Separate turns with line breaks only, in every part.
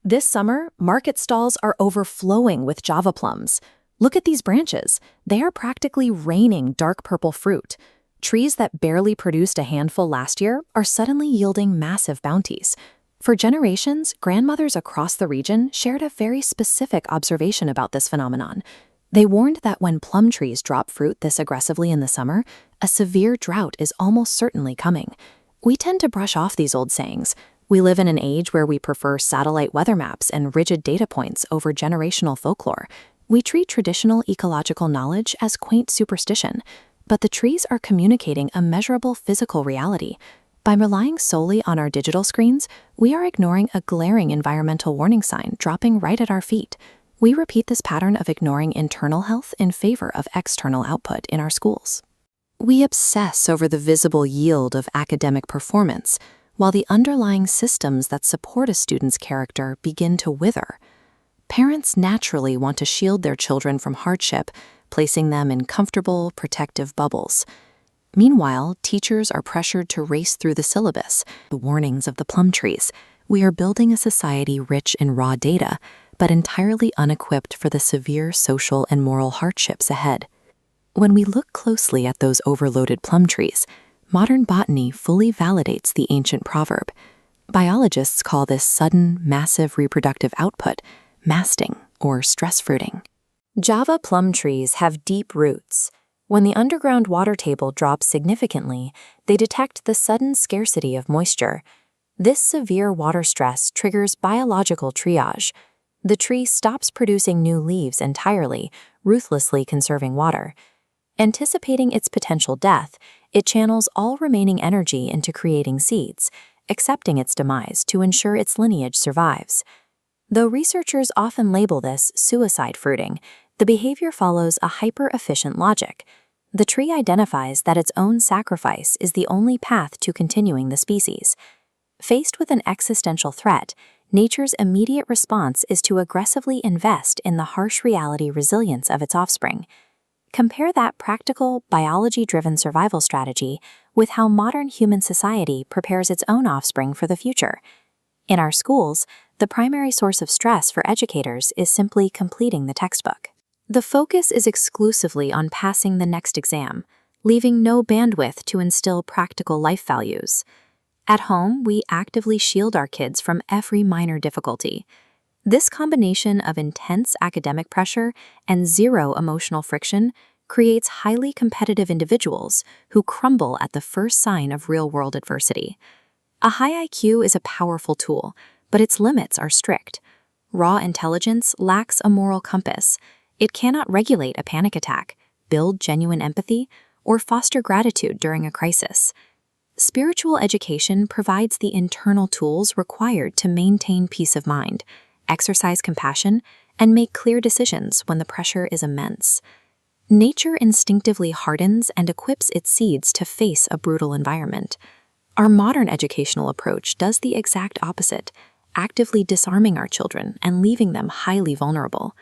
This summer, market stalls are overflowing with Java plums. Look at these branches. They are practically raining dark purple fruit. Trees that barely produced a handful last year are suddenly yielding massive bounties. For generations, grandmothers across the region shared a very specific observation about this phenomenon. They warned that when plum trees drop fruit this aggressively in the summer, a severe drought is almost certainly coming. We tend to brush off these old sayings. We live in an age where we prefer satellite weather maps and rigid data points over generational folklore. We treat traditional ecological knowledge as quaint superstition, but the trees are communicating a measurable physical reality. By relying solely on our digital screens, we are ignoring a glaring environmental warning sign dropping right at our feet. We repeat this pattern of ignoring internal health in favor of external output in our schools. We obsess over the visible yield of academic performance, while the underlying systems that support a student's character begin to wither. Parents naturally want to shield their children from hardship, placing them in comfortable, protective bubbles. Meanwhile, teachers are pressured to race through the syllabus, the warnings of the plum trees. We are building a society rich in raw data, but entirely unequipped for the severe social and moral hardships ahead. When we look closely at those overloaded plum trees, modern botany fully validates the ancient proverb. Biologists call this sudden, massive reproductive output masting or stress fruiting. Java plum trees have deep roots. When the underground water table drops significantly, they detect the sudden scarcity of moisture. This severe water stress triggers biological triage. The tree stops producing new leaves entirely, ruthlessly conserving water. Anticipating its potential death, it channels all remaining energy into creating seeds, accepting its demise to ensure its lineage survives. Though researchers often label this suicide fruiting, the behavior follows a hyper-efficient logic. The tree identifies that its own sacrifice is the only path to continuing the species. Faced with an existential threat, nature's immediate response is to aggressively invest in the harsh reality resilience of its offspring. Compare that practical, biology-driven survival strategy with how modern human society prepares its own offspring for the future. In our schools, the primary source of stress for educators is simply completing the textbook. The focus is exclusively on passing the next exam, leaving no bandwidth to instill practical life values. At home, we actively shield our kids from every minor difficulty. This combination of intense academic pressure and zero emotional friction creates highly competitive individuals who crumble at the first sign of real-world adversity. A high IQ is a powerful tool, but its limits are strict. Raw intelligence lacks a moral compass. It cannot regulate a panic attack, build genuine empathy, or foster gratitude during a crisis. Spiritual education provides the internal tools required to maintain peace of mind, exercise compassion, and make clear decisions when the pressure is immense. Nature instinctively hardens and equips its seeds to face a brutal environment. Our modern educational approach does the exact opposite, actively disarming our children and leaving them highly vulnerable.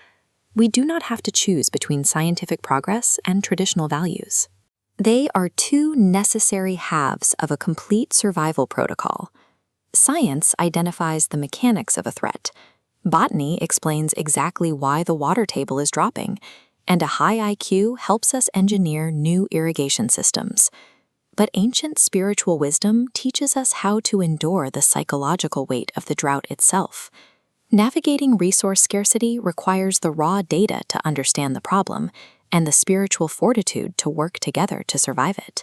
We do not have to choose between scientific progress and traditional values. They are two necessary halves of a complete survival protocol. Science identifies the mechanics of a threat. Botany explains exactly why the water table is dropping, and a high IQ helps us engineer new irrigation systems. But ancient spiritual wisdom teaches us how to endure the psychological weight of the drought itself. Navigating resource scarcity requires the raw data to understand the problem and the spiritual fortitude to work together to survive it.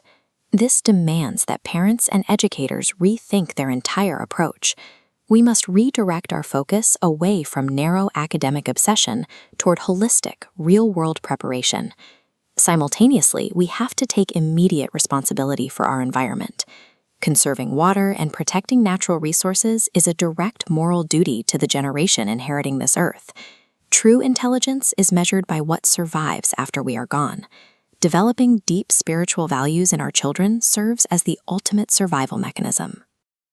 This demands that parents and educators rethink their entire approach. We must redirect our focus away from narrow academic obsession toward holistic, real-world preparation. Simultaneously, we have to take immediate responsibility for our environment. Conserving water and protecting natural resources is a direct moral duty to the generation inheriting this earth. True intelligence is measured by what survives after we are gone. Developing deep spiritual values in our children serves as the ultimate survival mechanism.